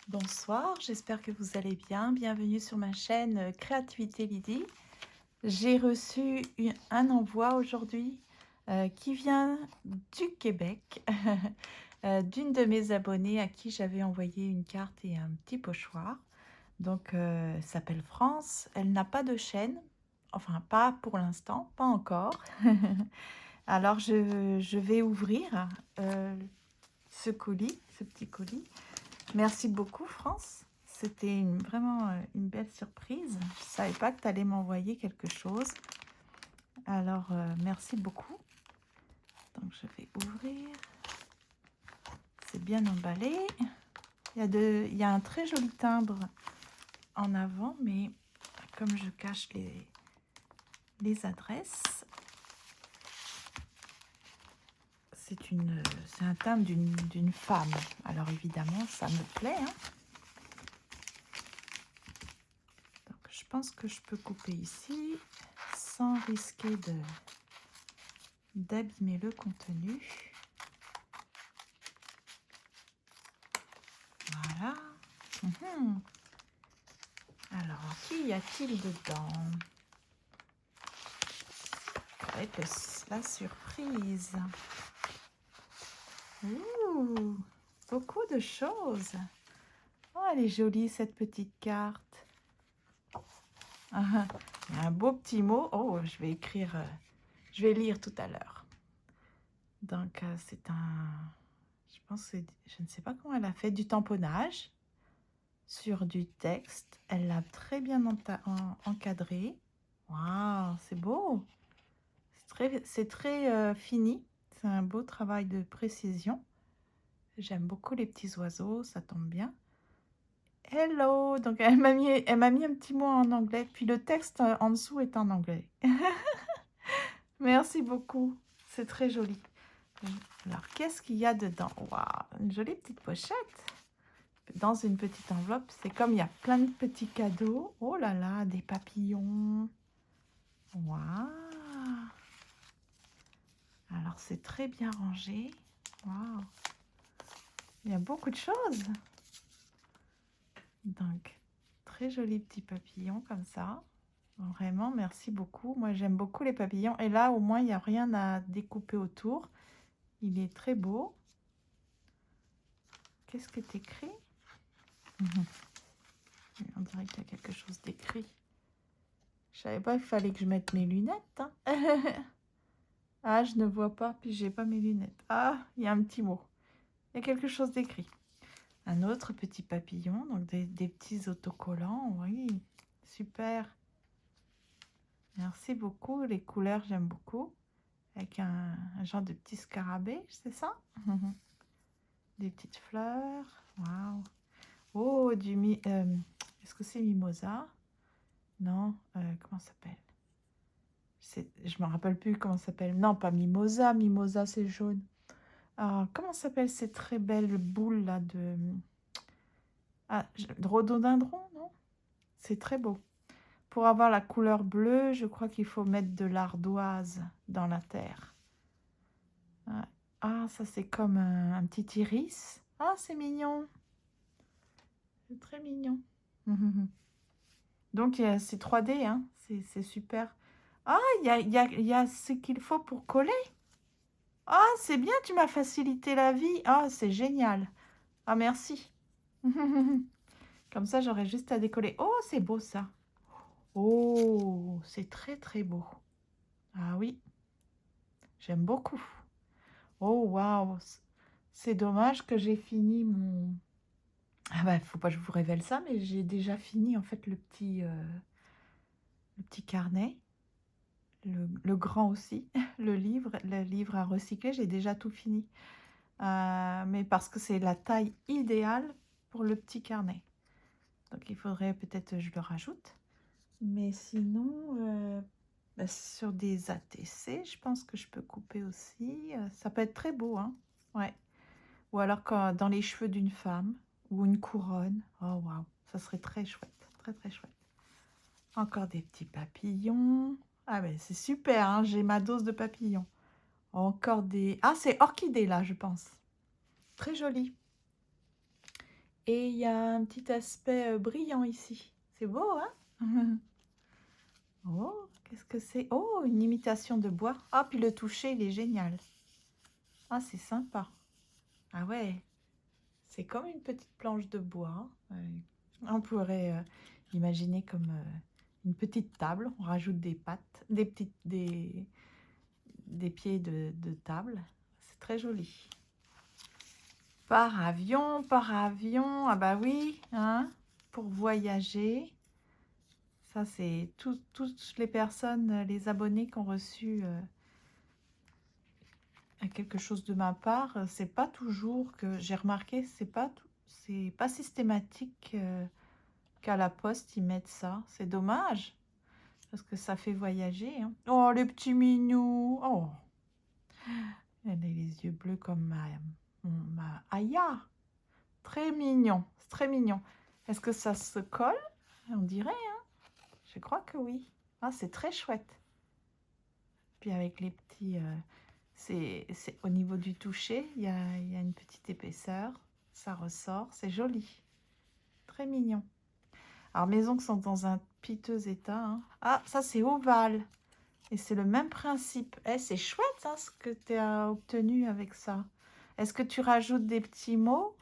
Bonsoir, j'espère que vous allez bien. Bienvenue sur ma chaîne Créativité Lydie. J'ai reçu un envoi aujourd'hui qui vient du Québec, d'une de mes abonnées à qui j'avais envoyé une carte et un petit pochoir. Donc, elle s'appelle France. Elle n'a pas de chaîne, enfin pas pour l'instant, pas encore. Alors, je vais ouvrir ce colis, ce petit colis. Merci beaucoup, France. C'était vraiment une belle surprise. Je ne savais pas que tu allais m'envoyer quelque chose. Alors, merci beaucoup. Donc, je vais ouvrir. C'est bien emballé. Il y a un très joli timbre en avant, mais comme je cache les adresses, c'est un timbre d'une femme. Alors, évidemment, ça me plaît, hein. Donc, je pense que je peux couper ici sans risquer d'abîmer le contenu. Voilà. Alors, qu'y a-t-il dedans? Ça va être la surprise. Ouh, beaucoup de choses. Oh, elle est jolie, cette petite carte. Il y a un beau petit mot. Oh, je vais écrire, je vais lire tout à l'heure. Donc, c'est je pense que je ne sais pas comment elle a fait, du tamponnage sur du texte. Elle l'a très bien encadré. Waouh, c'est beau. C'est très fini. C'est un beau travail de précision. J'aime beaucoup les petits oiseaux, ça tombe bien. Hello! Donc, elle m'a mis un petit mot en anglais. Puis le texte en dessous est en anglais. Merci beaucoup. C'est très joli. Alors, qu'est-ce qu'il y a dedans? Waouh, une jolie petite pochette. Dans une petite enveloppe, c'est comme il y a plein de petits cadeaux. Oh là là, des papillons. Waouh! Alors, c'est très bien rangé. Waouh! Il y a beaucoup de choses. Donc, très joli petit papillon comme ça. Vraiment, merci beaucoup. Moi, j'aime beaucoup les papillons. Et là, au moins, il n'y a rien à découper autour. Il est très beau. Qu'est-ce que tu écris? On dirait qu'il y a quelque chose d'écrit. Je savais pas qu'il fallait que je mette mes lunettes, hein. Ah, je ne vois pas, puis j'ai pas mes lunettes. Ah, il y a un petit mot. Il y a quelque chose d'écrit. Un autre petit papillon, donc des petits autocollants. Oui, super. Merci beaucoup. Les couleurs, j'aime beaucoup. Avec un genre de petit scarabée, c'est ça? Des petites fleurs. Waouh. Oh, est-ce que c'est mimosa? Non, comment ça s'appelle? Je me rappelle plus comment ça s'appelle. Non, pas mimosa. Mimosa, c'est jaune. Ah, comment s'appelle ces très belles boules là de rhododendron, non? C'est très beau. Pour avoir la couleur bleue, je crois qu'il faut mettre de l'ardoise dans la terre. Ah, ah, ça c'est comme un petit iris. Ah, c'est mignon. C'est très mignon. Donc, c'est 3D, hein. C'est super. Ah, il y a ce qu'il faut pour coller. Ah, c'est bien, tu m'as facilité la vie. Ah, c'est génial. Ah, merci. Comme ça, j'aurais juste à décoller. Oh, c'est beau ça. Oh, c'est très, très beau. Ah oui, j'aime beaucoup. Oh, waouh. C'est dommage que j'ai fini mon... Ah bah, faut pas que je vous révèle ça, mais j'ai déjà fini en fait le petit carnet. Le grand aussi, le livre à recycler, j'ai déjà tout fini. Mais parce que c'est la taille idéale pour le petit carnet. Donc il faudrait peut-être que je le rajoute. Mais sinon, sur des ATC, je pense que je peux couper aussi. Ça peut être très beau, hein. Ouais. Ou alors dans les cheveux d'une femme ou une couronne. Oh waouh, ça serait très chouette, très très chouette. Encore des petits papillons. Ah ben c'est super, hein, j'ai ma dose de papillons. Encore des... Ah, c'est orchidée là, je pense. Très joli. Et il y a un petit aspect brillant ici. C'est beau, hein? Oh, qu'est-ce que c'est? Oh, une imitation de bois. Ah, puis le toucher, il est génial. Ah, c'est sympa. Ah ouais, c'est comme une petite planche de bois. On pourrait imaginer comme une petite table. On rajoute des pattes, des pieds de table. C'est très joli. Par avion, par avion. Ah bah oui, hein, pour voyager. Ça, c'est toutes les personnes, les abonnés qui ont reçu quelque chose de ma part. C'est pas toujours que j'ai remarqué, c'est pas systématique qu'à la poste ils mettent ça. C'est dommage parce que ça fait voyager, hein. Oh, les petits minous. Oh, elle a les yeux bleus comme ma Aya. Très mignon, c'est très mignon. Est-ce que ça se colle? On dirait, hein. Je crois que oui. Ah, c'est très chouette. Puis avec les petits... c'est au niveau du toucher, il y a une petite épaisseur. Ça ressort, c'est joli. Très mignon. Alors, mes ongles sont dans un piteux état, hein. Ah, ça, c'est ovale. Et c'est le même principe. Eh, c'est chouette, hein, ce que tu as obtenu avec ça. Est-ce que tu rajoutes des petits mots?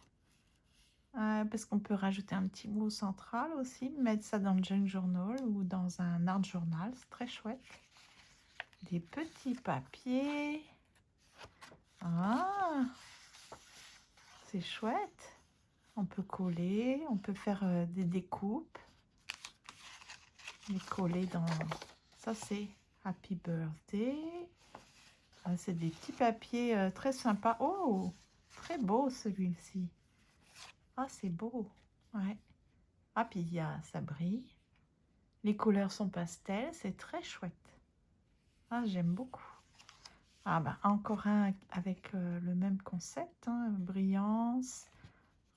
Parce qu'on peut rajouter un petit mot central aussi, mettre ça dans le junk journal ou dans un art journal, c'est très chouette. Des petits papiers. Ah, c'est chouette. On peut coller, on peut faire des découpes. Les coller dans... Ça, c'est Happy Birthday. Ah, c'est des petits papiers très sympas. Oh, très beau celui-ci. Ah, c'est beau. Ouais. Ah, puis ça brille. Les couleurs sont pastel, c'est très chouette. Ah, j'aime beaucoup. Ah, bah, encore un avec le même concept, hein, brillance,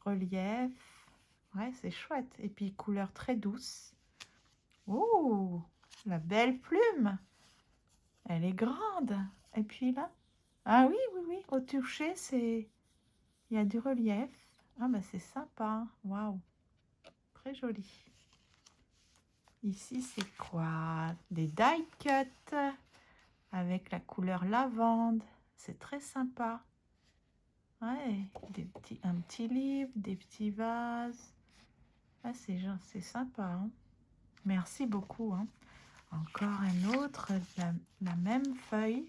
relief. Ouais, c'est chouette. Et puis, couleur très douce. Oh, la belle plume. Elle est grande. Et puis là, ah oui, oui, oui, au toucher, il y a du relief. Ah, bah, c'est sympa. Waouh, très joli. Ici, c'est quoi? Des die cuts avec la couleur lavande. C'est très sympa. Ouais, un petit livre, des petits vases. Ah, c'est sympa, hein. Merci beaucoup, hein. Encore un autre, la même feuille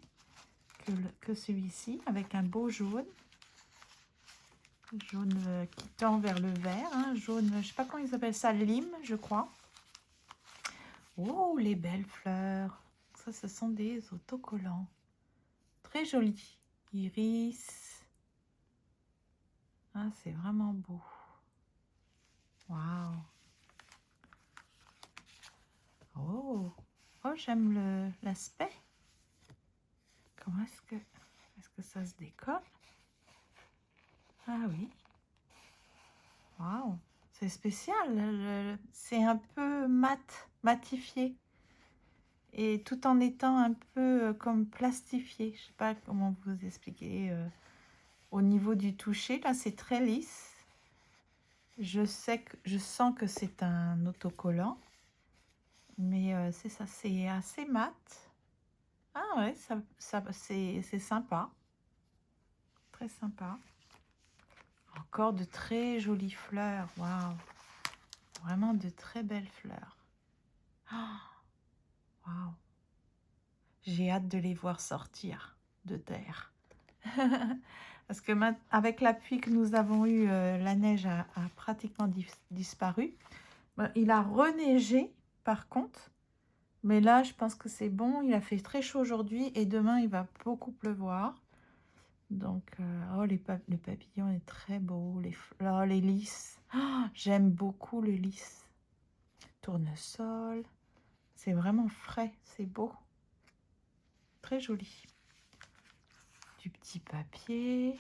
que celui-ci, avec un beau jaune. Jaune qui tend vers le vert, hein. Jaune, je ne sais pas comment ils appellent ça, lime, je crois. Oh, les belles fleurs. Ça, ce sont des autocollants. Très jolis. Iris. Ah, c'est vraiment beau. Waouh. Oh, oh, j'aime l'aspect. Comment est-ce que ça se décolle? Ah oui. Waouh, c'est spécial. C'est un peu matifié. Et tout en étant un peu comme plastifié. Je sais pas comment vous expliquer. Au niveau du toucher, là, c'est très lisse. Je sens que c'est un autocollant. Mais c'est ça, c'est assez mat. Ah ouais, c'est sympa. Très sympa. Encore de très jolies fleurs. Waouh. Vraiment de très belles fleurs. Ah, waouh. J'ai hâte de les voir sortir de terre. Parce que avec la pluie que nous avons eue, la neige a pratiquement disparu. Il a reneigé par contre. Mais là, je pense que c'est bon. Il a fait très chaud aujourd'hui et demain, il va beaucoup pleuvoir. Donc, oh, le papillon est très beau. Oh, les lys. Oh, j'aime beaucoup le lys. Tournesol. C'est vraiment frais. C'est beau. Très joli. Du petit papier.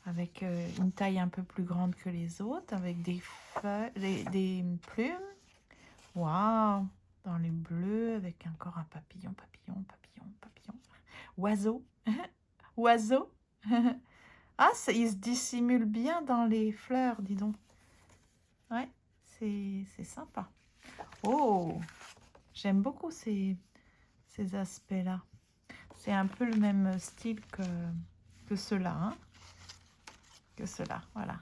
Avec une taille un peu plus grande que les autres. Avec des feuilles, des plumes. Waouh! Dans le bleu, avec encore un papillon, papillon, papillon, papillon. Oiseau. Oiseau. Ah, il se dissimule bien dans les fleurs, dis donc. Ouais, c'est sympa. Oh, j'aime beaucoup ces aspects-là. C'est un peu le même style que ceux-là, hein, que ceux-là, voilà.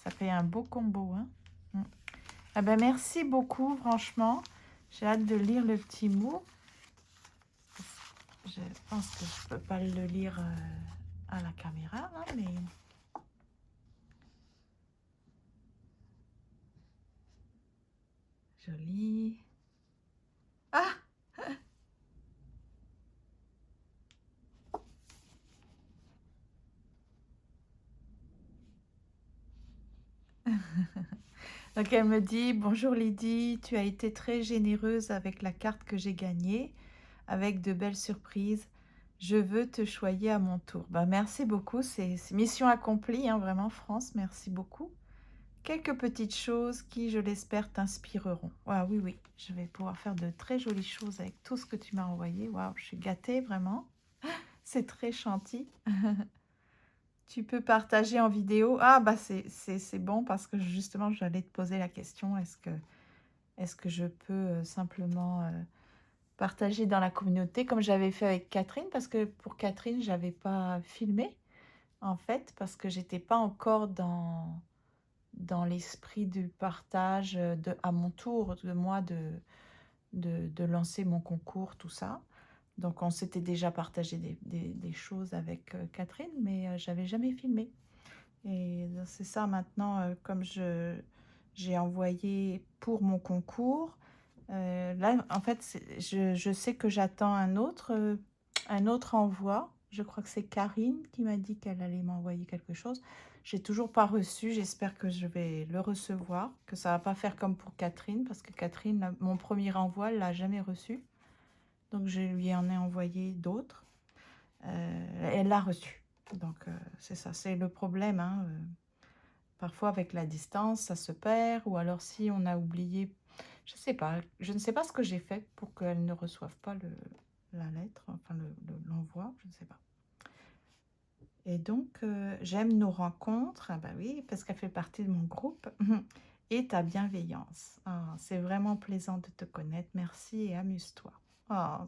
Ça fait un beau combo, hein. Mm. Ah ben, merci beaucoup, franchement. J'ai hâte de lire le petit mot. Je pense que je peux pas le lire à la caméra, hein, mais... Joli. Ah! Donc elle me dit: «Bonjour Lydie, tu as été très généreuse avec la carte que j'ai gagnée, avec de belles surprises. Je veux te choyer à mon tour.» Bah, merci beaucoup, c'est mission accomplie, hein, vraiment France, merci beaucoup. Quelques petites choses qui, je l'espère, t'inspireront. Ah oui, oui, je vais pouvoir faire de très jolies choses avec tout ce que tu m'as envoyé. Waouh, je suis gâtée, vraiment. C'est très gentil. Tu peux partager en vidéo. Ah, bah c'est bon parce que justement, j'allais te poser la question, est-ce que je peux simplement partager dans la communauté comme j'avais fait avec Catherine, parce que pour Catherine, j'avais pas filmé, en fait, parce que j'étais pas encore dans l'esprit du partage à mon tour, de moi, de lancer mon concours, tout ça. Donc, on s'était déjà partagé des choses avec Catherine, mais j'avais jamais filmé. Et c'est ça maintenant, comme j'ai envoyé pour mon concours. Là, en fait, je sais que j'attends un autre envoi. Je crois que c'est Karine qui m'a dit qu'elle allait m'envoyer quelque chose. J'ai toujours pas reçu. J'espère que je vais le recevoir, que ça va pas faire comme pour Catherine, parce que Catherine, mon premier envoi, elle l'a jamais reçu. Donc, je lui en ai envoyé d'autres. Elle l'a reçu. Donc, c'est ça, c'est le problème, hein. Parfois, avec la distance, ça se perd, ou alors si on a oublié, je ne sais pas ce que j'ai fait pour qu'elle ne reçoive pas la lettre, enfin l'envoi, je ne sais pas. Et donc, j'aime nos rencontres, ah bah oui, parce qu'elle fait partie de mon groupe, et ta bienveillance. Ah, c'est vraiment plaisant de te connaître, merci et amuse-toi. Ah,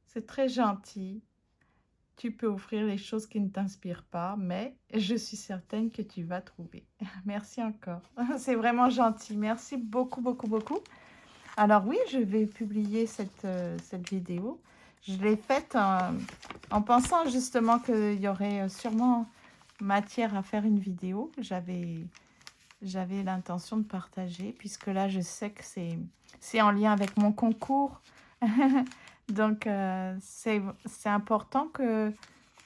c'est très gentil. Tu peux offrir les choses qui ne t'inspirent pas, mais je suis certaine que tu vas trouver. Merci encore. C'est vraiment gentil. Merci beaucoup, beaucoup, beaucoup. Alors oui, je vais publier cette vidéo. Je l'ai faite en pensant justement qu'il y aurait sûrement matière à faire une vidéo. J'avais l'intention de partager, puisque là, je sais que c'est en lien avec mon concours. Donc, c'est important que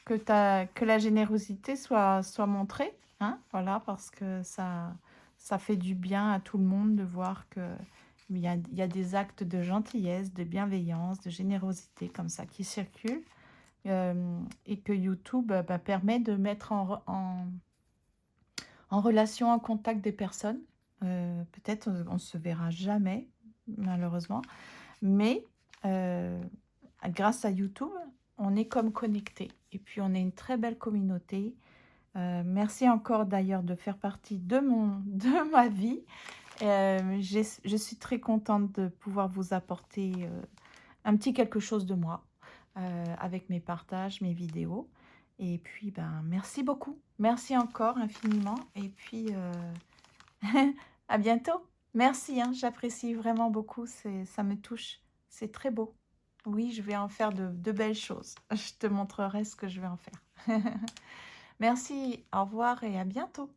la générosité soit montrée, hein, voilà, parce que ça fait du bien à tout le monde de voir qu'il y a des actes de gentillesse, de bienveillance, de générosité comme ça qui circulent, et que YouTube bah, permet de mettre en relation, en contact des personnes. Peut-être on ne se verra jamais, malheureusement, mais grâce à YouTube, on est comme connecté. Et puis, on est une très belle communauté. Merci encore d'ailleurs de faire partie de ma vie. Je suis très contente de pouvoir vous apporter un petit quelque chose de moi avec mes partages, mes vidéos. Et puis, ben, merci beaucoup. Merci encore infiniment. Et puis, à bientôt. Merci, hein, j'apprécie vraiment beaucoup. Ça me touche. C'est très beau. Oui, je vais en faire de belles choses. Je te montrerai ce que je vais en faire. Merci, au revoir et à bientôt.